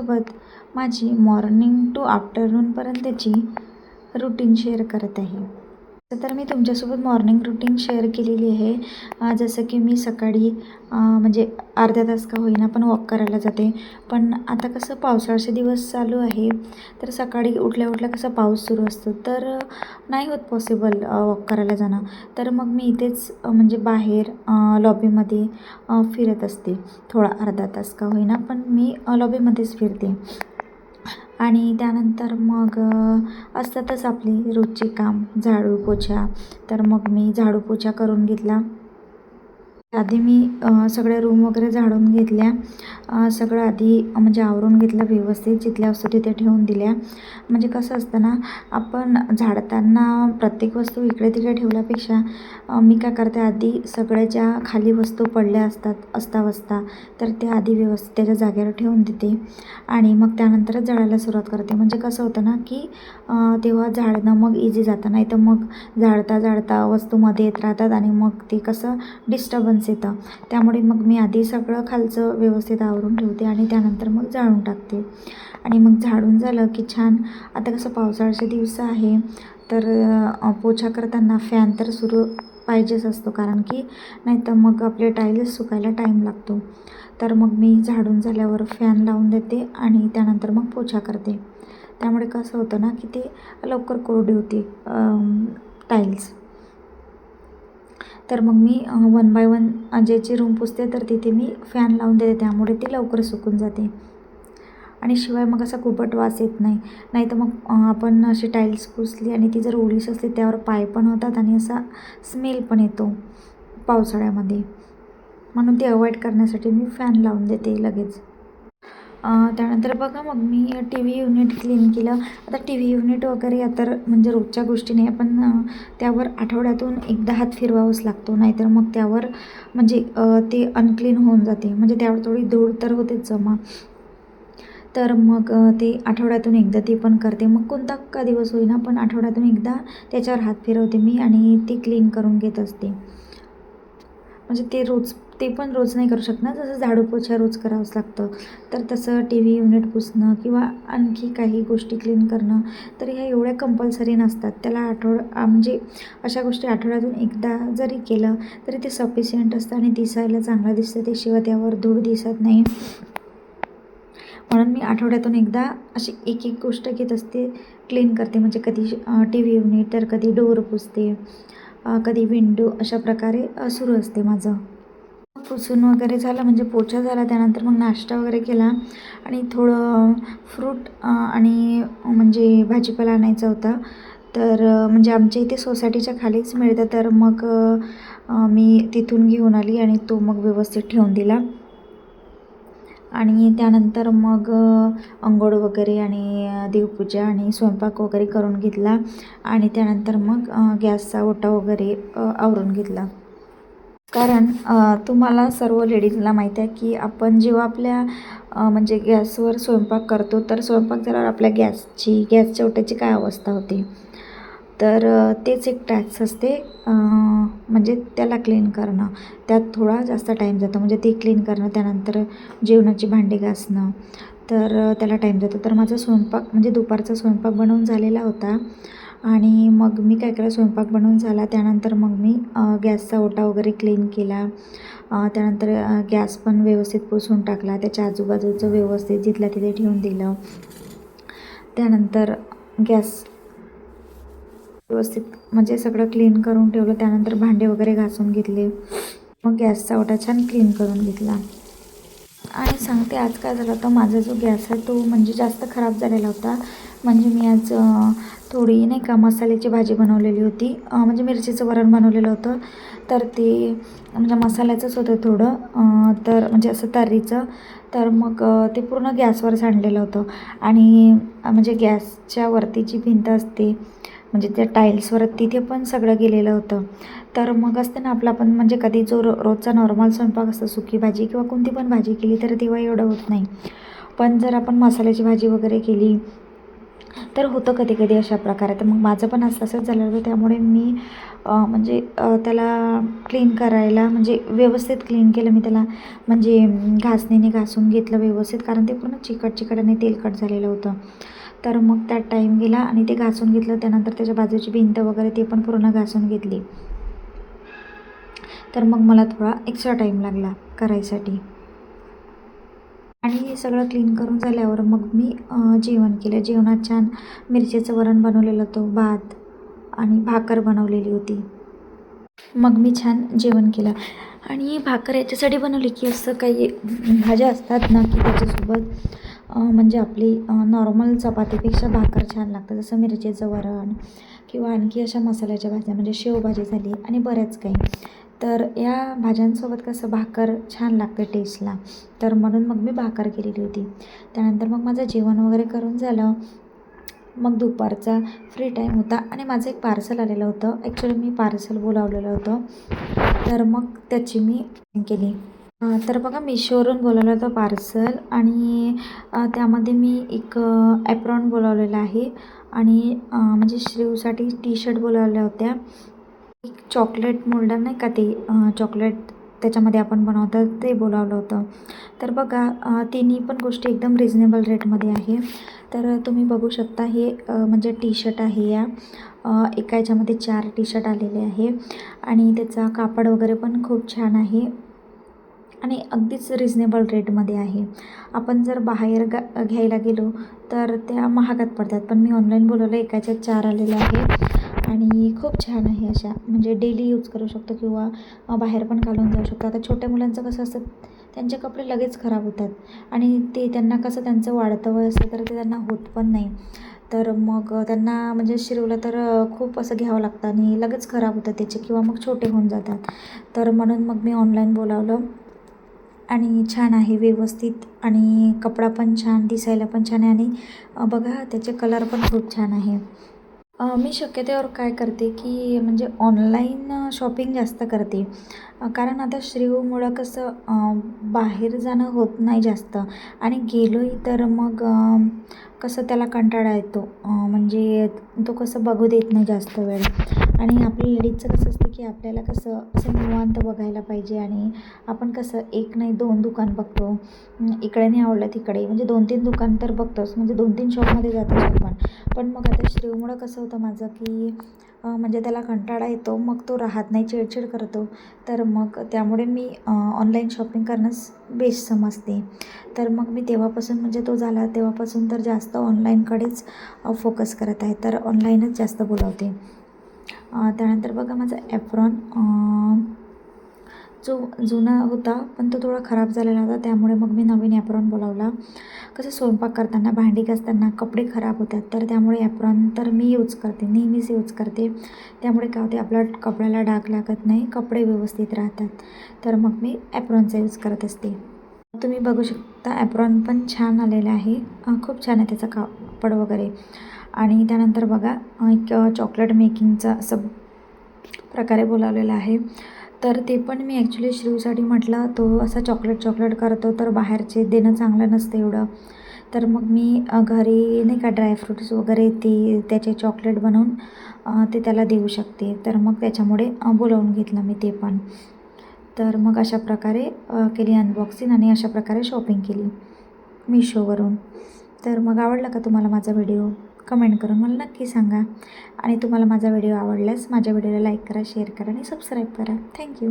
तुमच्यासोबत माझी morning to आफ्टरनूनपर्यंतची routine share करत आहे. तर मी तुमच्यासोबत मॉर्निंग रूटीन शेअर केलेली आहे. जसं की मी सकाळी म्हणजे अर्धा तास का होईना पण वॉक करायला जाते. पण आता कसं पावसाळ्याचे दिवस चालू आहे, तर सकाळी उठल्या उठल्या कसं पाऊस सुरू असतो, तर नाही होत पॉसिबल वॉक करायला जाणं. तर मग मी इथेच म्हणजे बाहेर लॉबीमध्ये फिरत असते. थोडा अर्धा तास का होईना पण मी लॉबीमध्येच फिरते. आणि त्यानंतर मग असतातच आपली रोजची काम, झाडू पोछा. तर मग मी झाडू पोछा करून घेतला. आधी मी सगळ्या रूम वगैरे झाडून घेतल्या. सगळं आधी म्हणजे आवरून घेतलं व्यवस्थित, जिथल्या वस्तू तिथे ठेवून दिल्या. म्हणजे कसं असतं ना, आपण झाडताना प्रत्येक वस्तू इकडे तिकडे ठेवल्यापेक्षा मी काय करते, आधी सगळ्या ज्या खाली वस्तू पडल्या असतात अस्ताव्यस्ता, तर त्या आधी व्यवस्थित त्याच्या जागेवर ठेवून देते आणि मग त्यानंतरच झाडायला सुरुवात करते. म्हणजे कसं होतं ना, की तेव्हा झाडणं मग इझी जातं. नाही तर मग झाडता झाडता वस्तू मध्ये येत राहतात आणि मग ते कसं डिस्टर्बन्स येतं. त्यामुळे मग मी आधी सगळं खालचं व्यवस्थित आवरून ठेवते आणि त्यानंतर मग झाडून टाकते. आणि मग झाडून झालं की छान, आता कसं पावसाळ्याचे दिवस आहे, तर पोछा करताना फॅन तर सुरू पाहिजेच असतो, कारण की नाही तर मग आपले टाईल्स सुकायला टाईम लागतो. तर मग मी झाडून झाल्यावर फॅन लावून देते आणि त्यानंतर मग पोछा करते. त्यामुळे कसं होतं ना, की ते लवकर कोरडी होते टाईल्स. तर मग मी वन बाय वन ज्याची रूम पुसते, तर तिथे मी फॅन लावून देते, त्यामुळे ती लवकर सुकून जाते. आणि शिवाय मग असा कुबट वास येत नाही. नाही तर मग आपण अशी टाईल्स पुसली आणि ती जर ओलीच असली, त्यावर पाय पण होतात आणि असा स्मेल पण येतो पावसाळ्यामध्ये. म्हणून ते अवॉइड करण्यासाठी मी फॅन लावून देते लगेच. त्यानंतर बघा, मग मी टी व्ही युनिट क्लीन केलं. आता टी व्ही युनिट वगैरे तर म्हणजे रोजच्या गोष्टी नाही, पण त्यावर आठवड्यातून एकदा हात फिरवावाच लागतो. नाहीतर मग त्यावर म्हणजे ते अनक्लीन होऊन जाते. म्हणजे त्यावर थोडी धूळ तर होतेच जमा. तर मग ते आठवड्यातून एकदा ते पण करते. मग कोणता का दिवस होईना, पण आठवड्यातून एकदा त्याच्यावर हात फिरवते मी आणि ती क्लीन करून घेत असते. म्हणजे ते पण रोज नाही करू शकणार, जसं झाडू पोछा रोज करावंच लागतं, तर तसं टी व्ही युनिट पुसणं किंवा आणखी काही गोष्टी क्लीन करणं, तर ह्या एवढ्या कंपल्सरी नसतात. त्याला म्हणजे अशा गोष्टी आठवड्यातून एकदा जरी केलं तरी ते सफिशियंट असतं आणि दिसायला चांगलं दिसतं. ते शिवाय त्यावर धूळ दिसत नाही. म्हणून मी आठवड्यातून एकदा अशी एक एक गोष्ट घेत असते, क्लीन करते. म्हणजे कधी टी व्ही युनिट, तर कधी डोअर पुसते, कधी विंडो, अशा प्रकारे सुरू असते माझं. पुसून वगैरे झालं, म्हणजे पोछा झाला, त्यानंतर मग नाश्ता वगैरे केला आणि थोडं फ्रूट आणि म्हणजे भाजीपाला आणायचा होता. तर म्हणजे आमच्या इथे सोसायटीच्या खालीच मिळतं, तर मग मी तिथून घेऊन आली आणि तो मग व्यवस्थित ठेवून दिला. आणि त्यानंतर मग अंघोळ वगैरे आणि देवपूजा आणि स्वयंपाक वगैरे करून घेतला आणि त्यानंतर मग गॅसचा ओटा वगैरे आवरून घेतला. कारण तुम्हाला सर्व लेडीजला माहीत आहे, की आपण जेव्हा आपल्या म्हणजे गॅसवर स्वयंपाक करतो, तर स्वयंपाक झाल्यावर आपल्या गॅसच्या ओट्याची काय अवस्था होते. तर तेच एक टॅक्स असते, म्हणजे त्याला क्लीन करणं. त्यात थोडा जास्त टाईम जातो. म्हणजे ते क्लीन करणं, त्यानंतर जेवणाची भांडी घासणं, तर त्याला टाईम जातो. तर माझा स्वयंपाक म्हणजे दुपारचा स्वयंपाक बनवून झालेला होता आणि मग मी काय केलं, स्वयंपाक बनवून झाला त्यानंतर मग मी गॅसचा ओटा वगैरे क्लीन केला. त्यानंतर गॅस पण व्यवस्थित पुसून टाकला, त्याच्या आजूबाजूचं व्यवस्थित जिथल्या तिथे ठेवून दिलं. त्यानंतर गॅस व्यवस्थित म्हणजे सगळं क्लीन करून ठेवलं. त्यानंतर भांडे वगैरे घासून घेतले. मग गॅसचा ओटा छान क्लीन करून घेतला. आणि सांगते, आज काय झालं होतं, माझा जो गॅस आहे तो म्हणजे जास्त खराब झालेला होता. म्हणजे मी आज थोडी नाही का मसाल्याची भाजी बनवलेली होती, म्हणजे मिरचीचं वरण बनवलेलं होतं, तर ते म्हणजे मसाल्याचंच होतं थोडं, तर म्हणजे असं तर्रीचं. तर मग ते पूर्ण गॅसवर सांडलेलं होतं आणि म्हणजे गॅसच्या वरती जी भिंत असते, म्हणजे त्या टाईल्सवर, तिथे पण सगळं गेलेलं होतं. तर मग असते ना आपला पण म्हणजे कधी जो रोजचा नॉर्मल स्वयंपाक असतो, सुकी भाजी किंवा कोणती पण भाजी केली तर तेव्हा एवढं होत नाही. पण जर आपण मसाल्याची भाजी वगैरे केली तर होतं कधी कधी अशा प्रकारे. तर मग माझं पण आज तसंच झालं होतं. त्यामुळे मी म्हणजे त्याला क्लीन करायला म्हणजे व्यवस्थित क्लीन केलं मी त्याला, म्हणजे घासणीने घासून घेतलं व्यवस्थित, कारण ते पूर्ण चिकट आणि तेलकट झालेलं होतं. तर मग त्यात टाईम गेला आणि ते घासून घेतलं. त्यानंतर त्याच्या बाजूची भिंत वगैरे ते पण पूर्ण घासून घेतली. तर मग मला थोडा एक्स्ट्रा टाईम लागला करायसाठी. आणि हे सगळं क्लीन करून झाल्यावर मग मी जेवण केलं. जेवणात छान मिरचीचं वरण बनवलेलं होतं, भात आणि भाकर बनवलेली होती. मग मी छान जेवण केलं. आणि भाकर याच्यासाठी बनवली की असं काही भाज्या असतात ना की त्याच्यासोबत म्हणजे आपली नॉर्मल चपातीपेक्षा भाकर छान लागतं. जसं मिरचीचं वरण किंवा आणखी अशा मसाल्याच्या भाज्या म्हणजे शेवभाजी झाली आणि बऱ्याच काही. तर या भाज्यांसोबत कसं भाकर छान लागते टेस्टला. तर म्हणून मग मी भाकर केलेली होती. त्यानंतर मग माझं जेवण वगैरे करून झालं. मग दुपारचा फ्री टाईम होता आणि माझं एक पार्सल आलेलं होतं. ॲक्च्युली मी पार्सल बोलावलेलं होतं. तर मग त्याची मी केली. तर बघा मिशोवरून बोलावलं होतं पार्सल आणि त्यामध्ये मी एक ॲप्रॉन बोलावलेला आहे आणि म्हणजे श्रीवसाठी टी-शर्ट बोलावल्या होत्या. एक चॉकलेट मोल्डर नाही का ते चॉकलेट त्याच्यामध्ये आपण बनवतात ते बोलावलं होतं. तर बघा तिन्ही पण गोष्टी एकदम रिजनेबल रेटमध्ये आहे. तर तुम्ही बघू शकता हे म्हणजे टी-शर्ट आहे या एका याच्यामध्ये 4 टी-शर्ट आलेले आहे आणि त्याचा कापड वगैरे पण खूप छान आहे आणि अगदीच रिजनेबल रेटमध्ये आहे. आपण जर बाहेर घ्यायला गेलो तर त्या महागात पडतात, पण मी ऑनलाईन बोलवलं एकाच्यात 4 आलेलं आहे आणि खूप छान आहे. अशा म्हणजे डेली यूज करू शकतो किंवा बाहेर पण घालून जाऊ शकतो. आता छोट्या मुलांचं कसं असतं, त्यांचे कपडे लगेच खराब होतात आणि ते त्यांना कसं त्यांचं वाढतं वय असतं तर ते त्यांना होत पण नाही. तर मग त्यांना म्हणजे शिरवलं तर खूप असं घ्यावं लागतं आणि लगेच खराब होतं त्याचे किंवा मग छोटे होऊन जातात. तर म्हणून मग मी ऑनलाईन बोलावलं आणि छान आहे व्यवस्थित आणि कपडा पण छान, दिसायला पण छान आहे आणि बघा त्याचे कलर पण खूप छान आहे. मी शक्यतोवर काय करते की म्हणजे ऑनलाईन शॉपिंग जास्त करते. कारण आता श्रीवमुळं कसं बाहेर जाणं होत नाही जास्त आणि गेलोही तर मग कसं त्याला कंटाळा येतो. म्हणजे तो कसं बघू देत नाही जास्त वेळ आणि आपल्या लेडीजचं कसं असतं की आपल्याला कसं असं निवांत बघायला पाहिजे आणि आपण कसं एक नाही 2 दुकान बघतो. इकडे नाही आवडलं तिकडे म्हणजे 2-3 दुकान तर बघतोच, म्हणजे 2-3 शॉपमध्ये जातोच आपण. पण मग आता श्रीवमुळं कसं होतं माझं की म्हणजे त्याला कंटाळा येतो, मग तो राहत नाही, चिडचिड करतो. तर मग त्यामुळे मी ऑनलाईन शॉपिंग करणंच बेस्ट समजते. तर मग मी तेव्हापासून म्हणजे तो झाला तेव्हापासून तर जास्त ऑनलाईनकडेच फोकस करत आहे. तर ऑनलाईनच जास्त बोलावते. त्यानंतर बघा माझा ॲप्रॉन जो जुना होता पण तो थोडा खराब झालेला होता, त्यामुळे मग मी नवीन ॲप्रॉन बोलावला. कसं स्वयंपाक करताना, भांडी घासताना कपडे खराब होतात, तर त्यामुळे ॲप्रॉन तर मी यूज करते, नेहमीच यूज करते. त्यामुळे काय होते आपल्या कपड्याला डाग लागत नाही, कपडे व्यवस्थित राहतात. तर मग मी ॲप्रॉनचा यूज करत असते. तुम्ही बघू शकता ॲप्रॉन पण छान आलेलं आहे. खूप छान आहे त्याचं कापड वगैरे. आणि त्यानंतर बघा एक चॉकलेट मेकिंगचा असं प्रकारे बोलावलेला आहे. तर ते पण मी ॲक्च्युली श्रीवसाठी म्हटलं तो असा चॉकलेट करतो तर बाहेरचे देणं चांगलं नसतं एवढं. तर मग मी घरी नाही का ड्रायफ्रूट्स वगैरे ते त्याचे चॉकलेट बनवून ते त्याला देऊ शकते. तर मग त्याच्यामुळे बोलावून घेतलं मी ते पण. तर मग अशा प्रकारे केली अनबॉक्सिंग आणि अशा प्रकारे शॉपिंग केली मिशोवरून. तर मग आवडला का तुम्हाला माझा व्हिडिओ? कमेंट करून मला नक्की सांगा आणि तुम्हाला माझा व्हिडिओ आवडल्यास माझ्या व्हिडिओला लाईक करा, शेअर करा आणि सबस्क्राईब करा. थँक्यू.